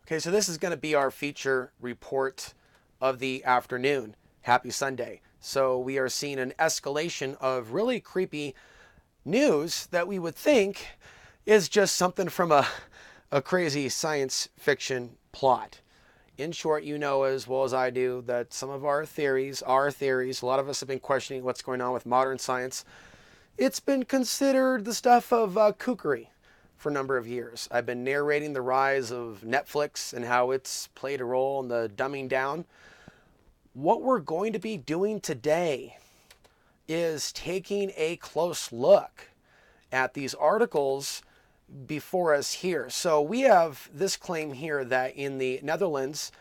Okay, so this is going to be our feature report of the afternoon. Happy Sunday. So we are seeing an escalation of really creepy news that we would think is just something from a crazy science fiction plot. In short, you know as well as I do that some of our theories are theories. A lot of us have been questioning what's going on with modern science. It's been considered the stuff of kookery for a number of years. I've been narrating the rise of Netflix and how it's played a role in the dumbing down. What we're going to be doing today is taking a close look at these articles before us here. So we have this claim here that in the Netherlands,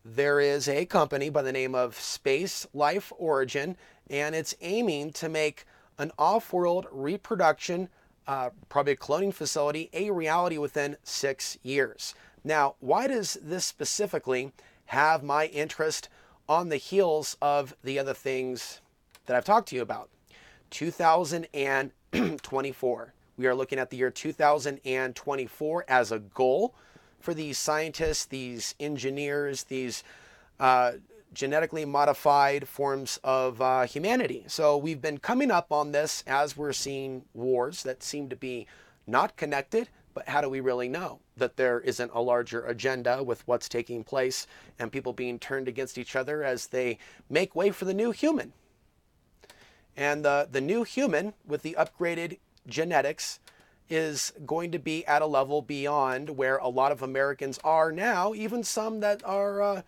there is a company by the name of SpaceLife Origin, and it's aiming to make an off-world reproduction, probably a cloning facility, a reality within 6 years. Now, why does this specifically have my interest on the heels of the other things that I've talked to you about? 2024. We are looking at the year 2024 as a goal for these scientists, these engineers, these genetically modified forms of humanity. So we've been coming up on this as we're seeing wars that seem to be not connected, but how do we really know that there isn't a larger agenda with what's taking place and people being turned against each other as they make way for the new human? And the new human with the upgraded genetics is going to be at a level beyond where a lot of Americans are now, even some that are a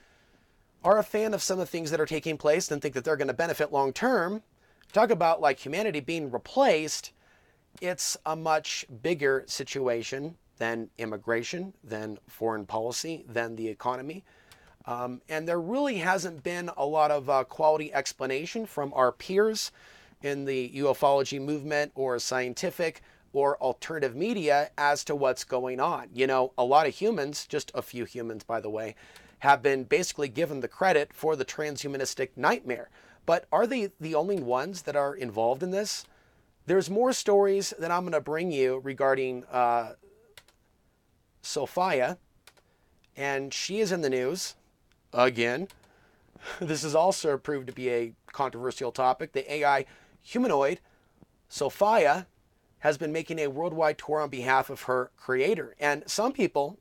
fan of some of the things that are taking place and think that they're going to benefit long term. Talk about like humanity being replaced. It's a much bigger situation than immigration, than foreign policy, than the economy. And there really hasn't been a lot of quality explanation from our peers in the ufology movement or scientific or alternative media as to what's going on. You know, a lot of humans, just a few humans, by the way, have been basically given the credit for the transhumanistic nightmare. But are they the only ones that are involved in this? There's more stories that I'm going to bring you regarding SOPHIA, and she is in the news again. This is also proved to be a controversial topic. The AI humanoid, SOPHIA, has been making a worldwide tour on behalf of her creator. And some people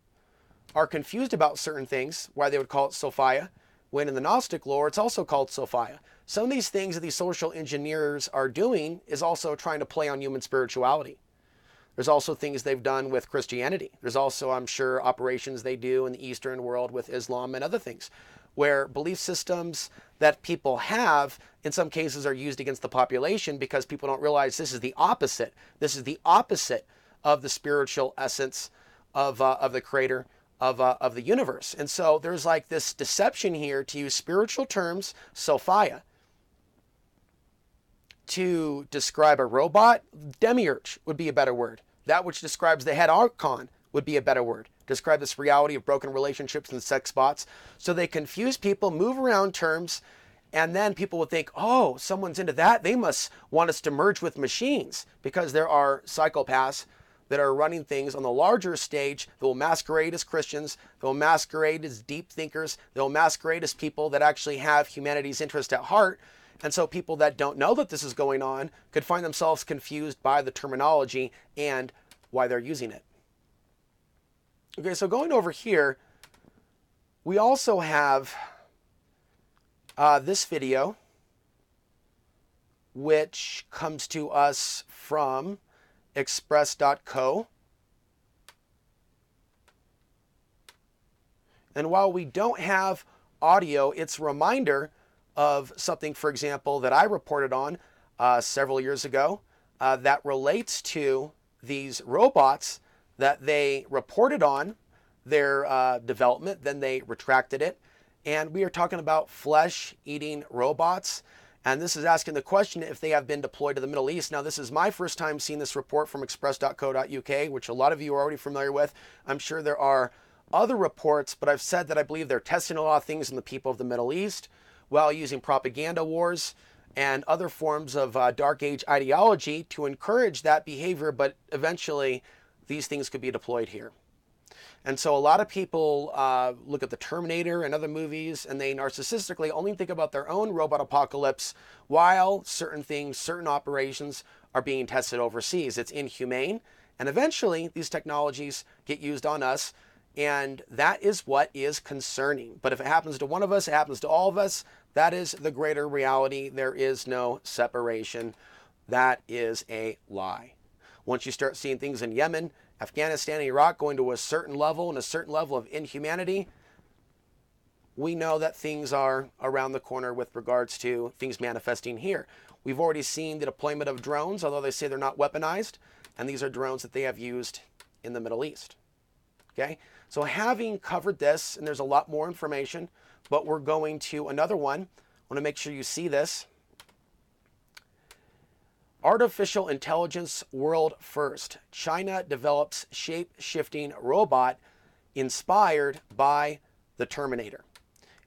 are confused about certain things, why they would call it SOPHIA, when in the Gnostic lore, it's also called SOPHIA. Some of these things that these social engineers are doing is also trying to play on human spirituality. There's also things they've done with Christianity. There's also, I'm sure, operations they do in the Eastern world with Islam and other things, where belief systems that people have, in some cases, are used against the population because people don't realize this is the opposite. This is the opposite of the spiritual essence of the creator of the universe. And so there's like this deception here to use spiritual terms, SOPHIA, to describe a robot. Demiurge would be a better word. That which describes the head archon would be a better word. Describe this reality of broken relationships and sex bots. So they confuse people, move around terms, and then people would think, oh, someone's into that. They must want us to merge with machines, because there are psychopaths that are running things on the larger stage that will masquerade as Christians, that will masquerade as deep thinkers, that will masquerade as people that actually have humanity's interest at heart. And so people that don't know that this is going on could find themselves confused by the terminology and why they're using it. Okay, so going over here, we also have this video, which comes to us from express.co. And while we don't have audio, it's a reminder of something, for example, that I reported on several years ago that relates to these robots that they reported on their development, then they retracted it. And we are talking about flesh-eating robots. And this is asking the question if they have been deployed to the Middle East. Now, this is my first time seeing this report from express.co.uk, which a lot of you are already familiar with. I'm sure there are other reports, but I've said that I believe they're testing a lot of things in the people of the Middle East while using propaganda wars and other forms of dark age ideology to encourage that behavior, but eventually these things could be deployed here. And so a lot of people look at the Terminator and other movies, and they narcissistically only think about their own robot apocalypse while certain things, certain operations are being tested overseas. It's inhumane. And eventually, these technologies get used on us. And that is what is concerning. But if it happens to one of us, it happens to all of us. That is the greater reality. There is no separation. That is a lie. Once you start seeing things in Yemen, Afghanistan, and Iraq going to a certain level and a certain level of inhumanity, we know that things are around the corner with regards to things manifesting here. We've already seen the deployment of drones, although they say they're not weaponized. And these are drones that they have used in the Middle East. Okay? So having covered this, and there's a lot more information, but we're going to another one. I want to make sure you see this. Artificial intelligence world first. China develops shape-shifting robot inspired by the Terminator.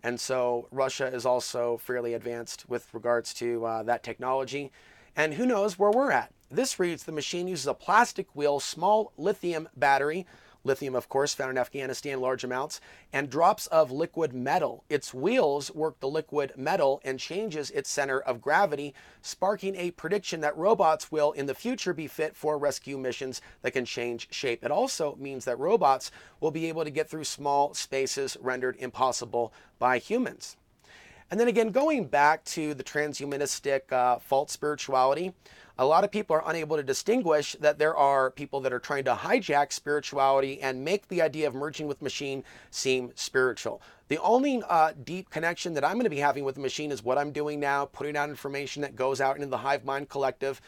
And so Russia is also fairly advanced with regards to that technology. And who knows where we're at. This reads, the machine uses a plastic wheel, small lithium battery, lithium, of course, found in Afghanistan in large amounts, and drops of liquid metal. Its wheels work the liquid metal and changes its center of gravity, sparking a prediction that robots will in the future be fit for rescue missions that can change shape. It also means that robots will be able to get through small spaces rendered impossible by humans. And then again, going back to the transhumanistic false spirituality, a lot of people are unable to distinguish that there are people that are trying to hijack spirituality and make the idea of merging with machine seem spiritual. The only deep connection that I'm going to be having with the machine is what I'm doing now, putting out information that goes out into the hive mind collective,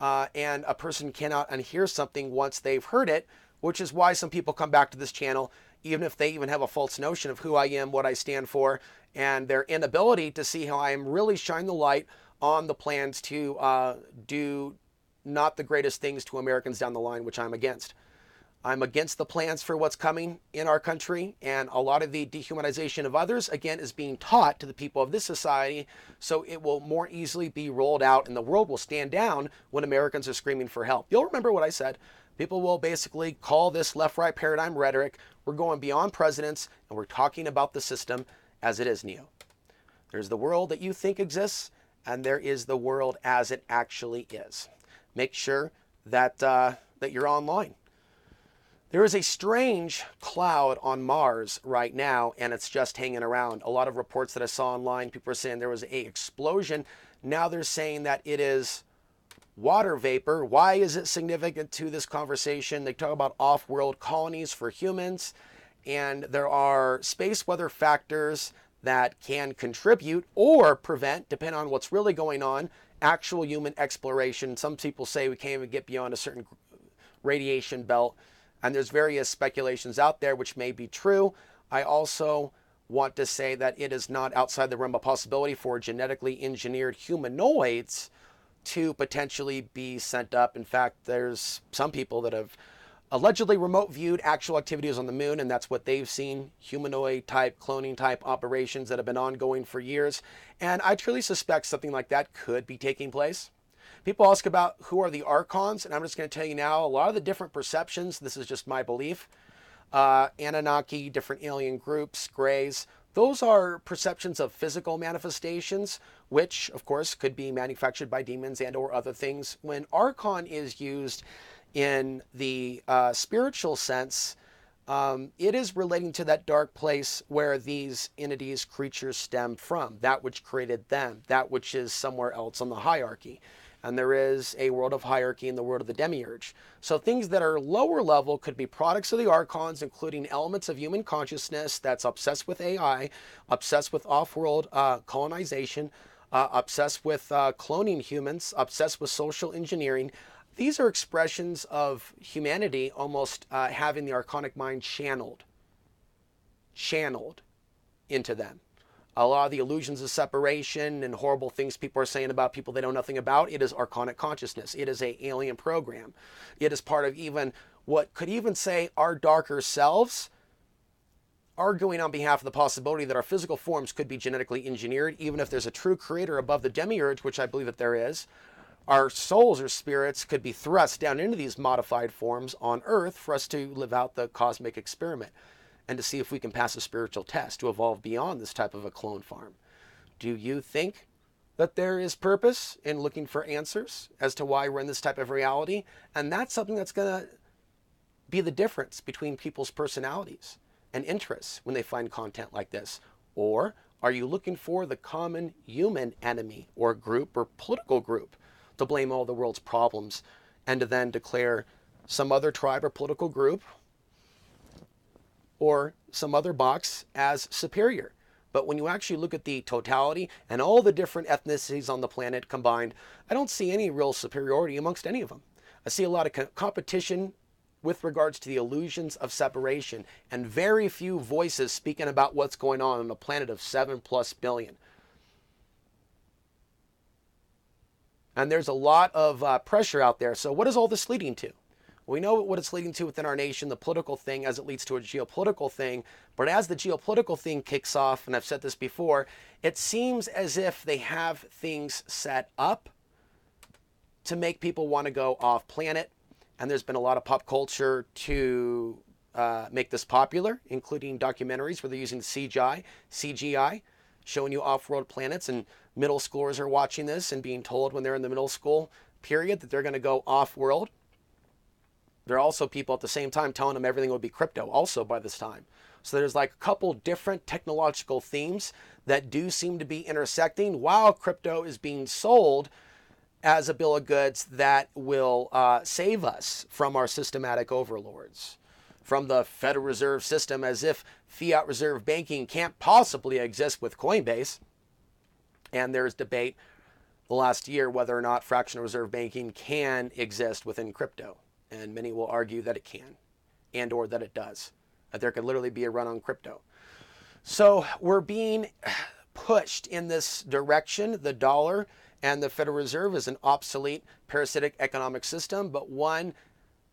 and a person cannot unhear something once they've heard it, which is why some people come back to this channel, even if they even have a false notion of who I am, what I stand for, and their inability to see how I am really shining the light on the plans to do not the greatest things to Americans down the line, which I'm against. I'm against the plans for what's coming in our country, and a lot of the dehumanization of others, again, is being taught to the people of this society, so it will more easily be rolled out, and the world will stand down when Americans are screaming for help. You'll remember what I said. People will basically call this left-right paradigm rhetoric. We're going beyond presidents, and we're talking about the system as it is, Neo. There's the world that you think exists, and there is the world as it actually is. Make sure that, that you're online. There is a strange cloud on Mars right now, and it's just hanging around. A lot of reports that I saw online, people are saying there was an explosion. Now they're saying that it is water vapor. Why is it significant to this conversation? They talk about off-world colonies for humans, and there are space weather factors that can contribute or prevent, depending on what's really going on, actual human exploration. Some people say we can't even get beyond a certain radiation belt, and there's various speculations out there which may be true. I also want to say that it is not outside the realm of possibility for genetically engineered humanoids to potentially be sent up. In fact, there's some people that have allegedly remote viewed actual activities on the moon, and that's what they've seen, humanoid type, cloning type operations that have been ongoing for years. And I truly suspect something like that could be taking place. People ask about who are the Archons, and I'm just going to tell you now, a lot of the different perceptions, this is just my belief, Anunnaki, different alien groups, Greys, those are perceptions of physical manifestations, which of course could be manufactured by demons and or other things. When Archon is used in the spiritual sense, it is relating to that dark place where these entities, creatures stem from, that which created them, that which is somewhere else on the hierarchy. And there is a world of hierarchy in the world of the demiurge. So things that are lower level could be products of the Archons, including elements of human consciousness that's obsessed with AI, obsessed with off-world colonization, obsessed with cloning humans, obsessed with social engineering. These are expressions of humanity almost having the archonic mind channeled into them. A lot of the illusions of separation and horrible things people are saying about people they know nothing about, it is archonic consciousness. It is an alien program. It is part of even what could even say our darker selves, arguing on behalf of the possibility that our physical forms could be genetically engineered, even if there's a true creator above the demiurge, which I believe that there is. our souls or spirits could be thrust down into these modified forms on Earth for us to live out the cosmic experiment and to see if we can pass a spiritual test to evolve beyond this type of a clone farm. Do you think that there is purpose in looking for answers as to why we're in this type of reality? And that's something that's going to be the difference between people's personalities and interests when they find content like this. Or are you looking for the common human enemy or group or political group to blame all the world's problems and to then declare some other tribe or political group or some other box as superior? But when you actually look at the totality and all the different ethnicities on the planet combined, I don't see any real superiority amongst any of them. I see a lot of competition with regards to the illusions of separation and very few voices speaking about what's going on a planet of 7+ billion. And there's a lot of pressure out there. So what is all this leading to? We know what it's leading to within our nation, the political thing, as it leads to a geopolitical thing. But as the geopolitical thing kicks off, and I've said this before, it seems as if they have things set up to make people want to go off planet. And there's been a lot of pop culture to make this popular, including documentaries where they're using CGI, showing you off-world planets. And middle schoolers are watching this and being told when they're in the middle school period that they're going to go off-world. There are also people at the same time telling them everything will be crypto also by this time. So there's like a couple different technological themes that do seem to be intersecting while crypto is being sold as a bill of goods that will save us from our systematic overlords, from the Federal Reserve System, as if fiat reserve banking can't possibly exist with Coinbase. And there's debate the last year whether or not fractional reserve banking can exist within crypto. And many will argue that it can, and or that it does, that there could literally be a run on crypto. So we're being pushed in this direction. The dollar and the Federal Reserve is an obsolete parasitic economic system, but one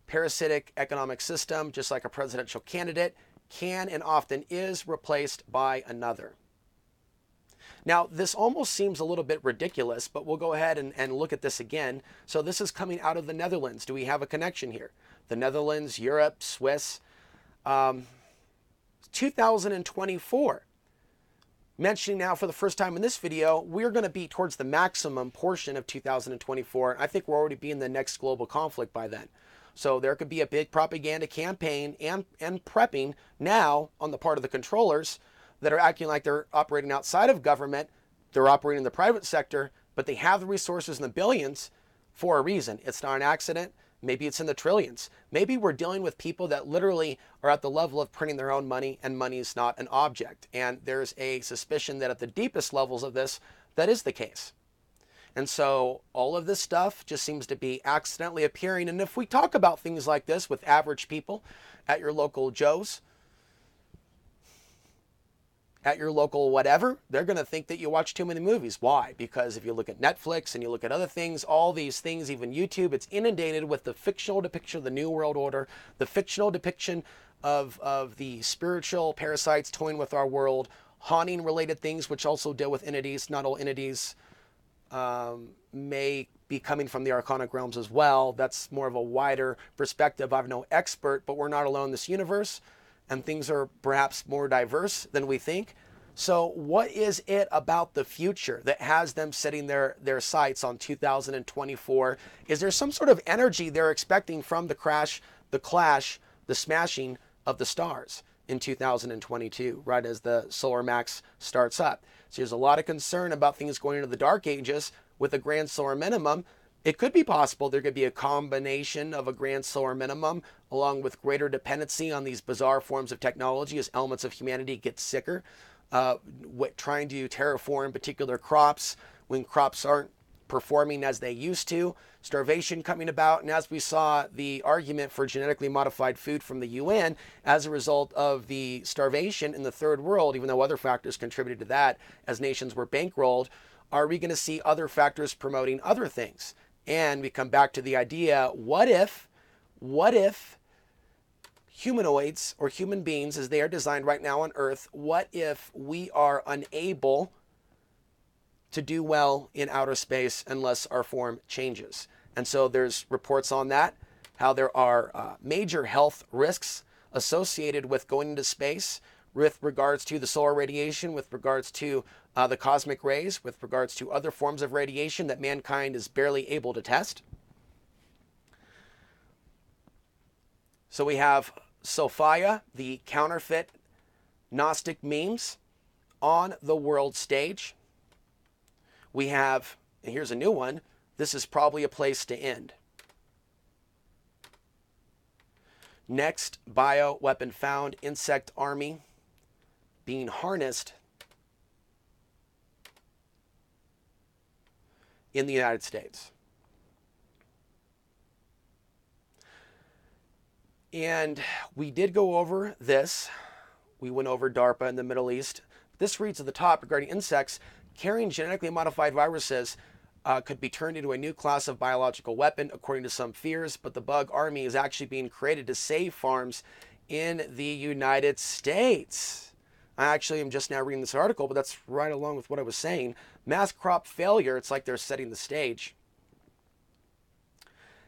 parasitic economic system, just like a presidential candidate, can and often is replaced by another. Now, this almost seems a little bit ridiculous, but we'll go ahead and look at this again. So this is coming out of the Netherlands. Do we have a connection here? The Netherlands, Europe, Swiss. 2024. Mentioning now for the first time in this video, we're going to be towards the maximum portion of 2024. I think we're already be in the next global conflict by then. So there could be a big propaganda campaign and prepping now on the part of the controllers that are acting like they're operating outside of government. They're operating in the private sector, but they have the resources in the billions for a reason. It's not an accident. Maybe it's in the trillions. Maybe we're dealing with people that literally are at the level of printing their own money, and money is not an object. And there's a suspicion that at the deepest levels of this, that is the case. And so all of this stuff just seems to be accidentally appearing. And if we talk about things like this with average people at your local Joe's, at your local whatever, they're going to think that you watch too many movies. Why? Because if you look at Netflix and you look at other things, all these things, even YouTube, it's inundated with the fictional depiction of the New World Order, the fictional depiction of the spiritual parasites toying with our world, haunting related things, which also deal with entities. Not all entities may be coming from the arcanic realms as well. That's more of a wider perspective. I'm no expert, but we're not alone in this universe. And things are perhaps more diverse than we think. So what is it about the future that has them setting their sights on 2024? Is there some sort of energy they're expecting from the crash, the clash, the smashing of the stars in 2022, right as the solar max starts up? So there's a lot of concern about things going into the dark ages with a grand solar minimum. It could be possible there could be a combination of a grand solar minimum along with greater dependency on these bizarre forms of technology as elements of humanity get sicker, trying to terraform particular crops when crops aren't performing as they used to, starvation coming about, and as we saw the argument for genetically modified food from the UN as a result of the starvation in the third world, even though other factors contributed to that as nations were bankrolled, are we going to see other factors promoting other things? And we come back to the idea, what if humanoids or human beings as they are designed right now on Earth, what if we are unable to do well in outer space unless our form changes. And so there's reports on that, how there are major health risks associated with going into space with regards to the solar radiation, with regards to the cosmic rays, with regards to other forms of radiation that mankind is barely able to test. So we have SOPHIA, the counterfeit Gnostic memes, on the world stage. We have, and here's a new one, this is probably a place to end. Next, bioweapon found, insect army being harnessed in the United States. And we did go over this. We went over DARPA in the Middle East. This reads at the top regarding insects carrying genetically modified viruses could be turned into a new class of biological weapon, according to some fears, but the bug army is actually being created to save farms in the United States. I actually am just now reading this article, but that's right along with what I was saying. Mass crop failure, it's like they're setting the stage,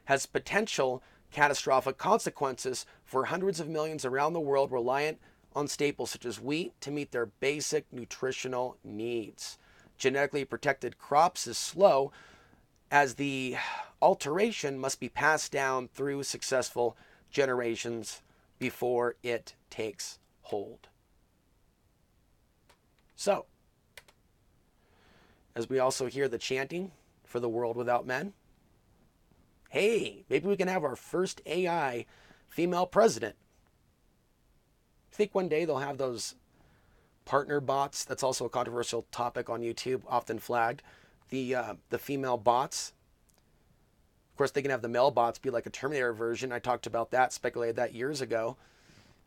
has potential catastrophic consequences for hundreds of millions around the world reliant on staples such as wheat to meet their basic nutritional needs. Genetically protected crops is slow, as the alteration must be passed down through successful generations before it takes hold. So, as we also hear the chanting for the world without men, hey, maybe we can have our first AI female president. I think one day they'll have those partner bots. That's also a controversial topic on YouTube, often flagged. The female bots. Of course, they can have the male bots be like a Terminator version. I talked about that, speculated that years ago.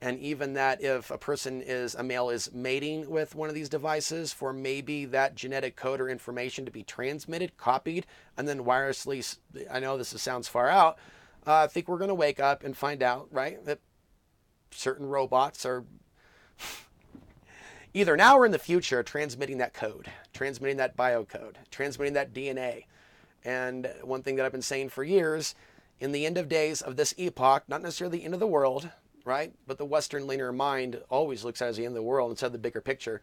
And even that if a male is mating with one of these devices, for maybe that genetic code or information to be transmitted, copied, and then wirelessly, I know this sounds far out, I think we're going to wake up and find out, right, that certain robots are either now or in the future transmitting that code, transmitting that biocode, transmitting that DNA. And one thing that I've been saying for years, in the end of days of this epoch, not necessarily the end of the world, right? But the Western linear mind always looks at it as the end of the world instead of the bigger picture.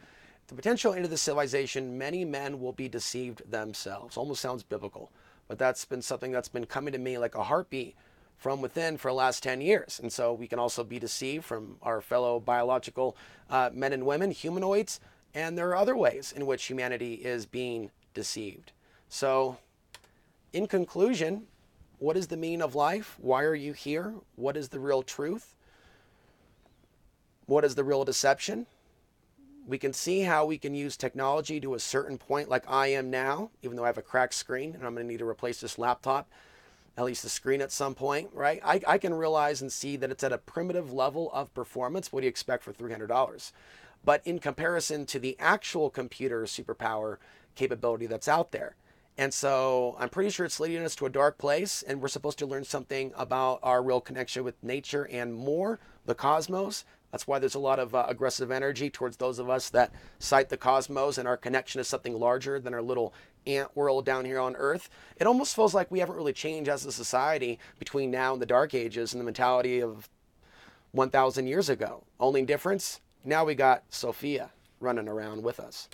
The potential end of the civilization, many men will be deceived themselves. Almost sounds biblical, but that's been something that's been coming to me like a heartbeat from within for the last 10 years. And so we can also be deceived from our fellow biological men and women, humanoids, and there are other ways in which humanity is being deceived. So in conclusion, what is the meaning of life? Why are you here? What is the real truth? What is the real deception? We can see how we can use technology to a certain point, like I am now, even though I have a cracked screen and I'm going to need to replace this laptop, at least the screen at some point, right? I can realize and see that it's at a primitive level of performance. What do you expect for $300? But in comparison to the actual computer superpower capability that's out there. And so I'm pretty sure it's leading us to a dark place, and we're supposed to learn something about our real connection with nature and more, the cosmos. That's why there's a lot of aggressive energy towards those of us that cite the cosmos and our connection to something larger than our little ant world down here on Earth. It almost feels like we haven't really changed as a society between now and the Dark Ages and the mentality of 1,000 years ago. Only difference, now we got SOPHIA running around with us.